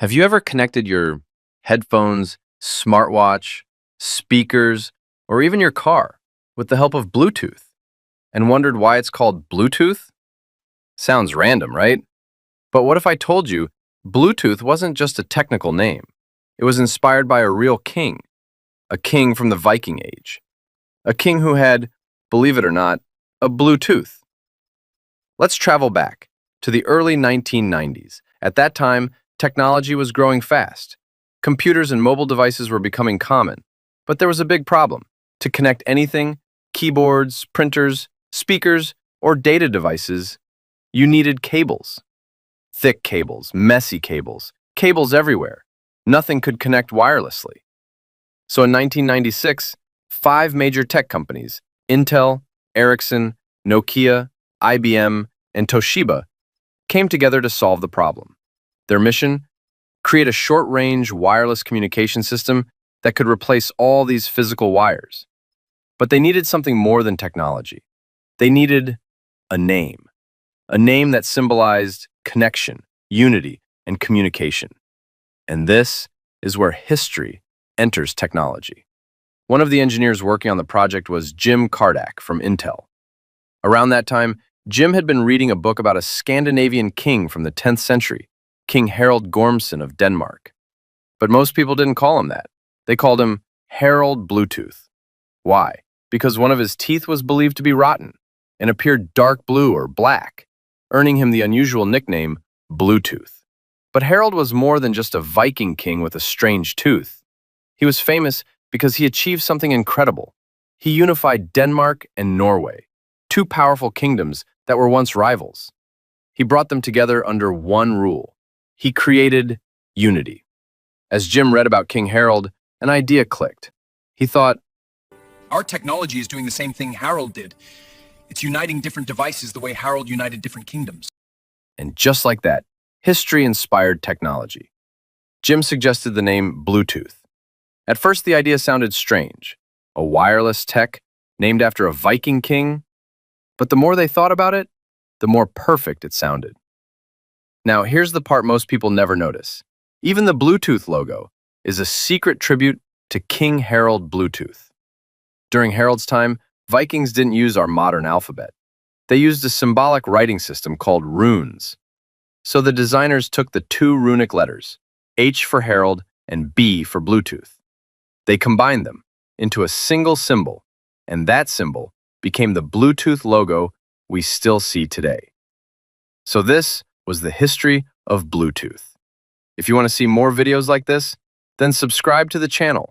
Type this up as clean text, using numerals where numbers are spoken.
Have you ever connected your headphones, smartwatch, speakers, or even your car with the help of Bluetooth and wondered why it's called Bluetooth? Sounds random, right? But what if I told you Bluetooth wasn't just a technical name? It was inspired by a real king, a king from the Viking Age, a king who had, believe it or not, a Bluetooth. Let's travel back to the early 1990s. At that time, technology was growing fast. Computers and mobile devices were becoming common. But there was a big problem. To connect anything, keyboards, printers, speakers, or data devices, you needed cables. Thick cables, messy cables, cables everywhere. Nothing could connect wirelessly. So in 1996, five major tech companies, Intel, Ericsson, Nokia, IBM, and Toshiba, came together to solve the problem. Their mission? Create a short-range wireless communication system that could replace all these physical wires. But they needed something more than technology. They needed a name that symbolized connection, unity, and communication. And this is where history enters technology. One of the engineers working on the project was Jim Kardak from Intel. Around that time, Jim had been reading a book about a Scandinavian king from the 10th century, King Harald Gormson of Denmark. But most people didn't call him that. They called him Harald Bluetooth. Why? Because one of his teeth was believed to be rotten and appeared dark blue or black, earning him the unusual nickname Bluetooth. But Harald was more than just a Viking king with a strange tooth. He was famous because he achieved something incredible. He unified Denmark and Norway, two powerful kingdoms that were once rivals. He brought them together under one rule. He created unity. As Jim read about King Harald, an idea clicked. He thought, Our technology is doing the same thing Harold did. It's uniting different devices the way Harold united different kingdoms. and just like that, history inspired technology. Jim suggested the name Bluetooth. At first, the idea sounded strange. A wireless tech named after a Viking king? But the more they thought about it, the more perfect it sounded. Now, here's the part most people never notice. Even the Bluetooth logo is a secret tribute to King Harald Bluetooth. During Harald's time, Vikings didn't use our modern alphabet. They used a symbolic writing system called runes. So the designers took the two runic letters, H for Harald and B for Bluetooth. They combined them into a single symbol, and that symbol became the Bluetooth logo we still see today. So this was the history of Bluetooth. If you want to see more videos like this, then subscribe to the channel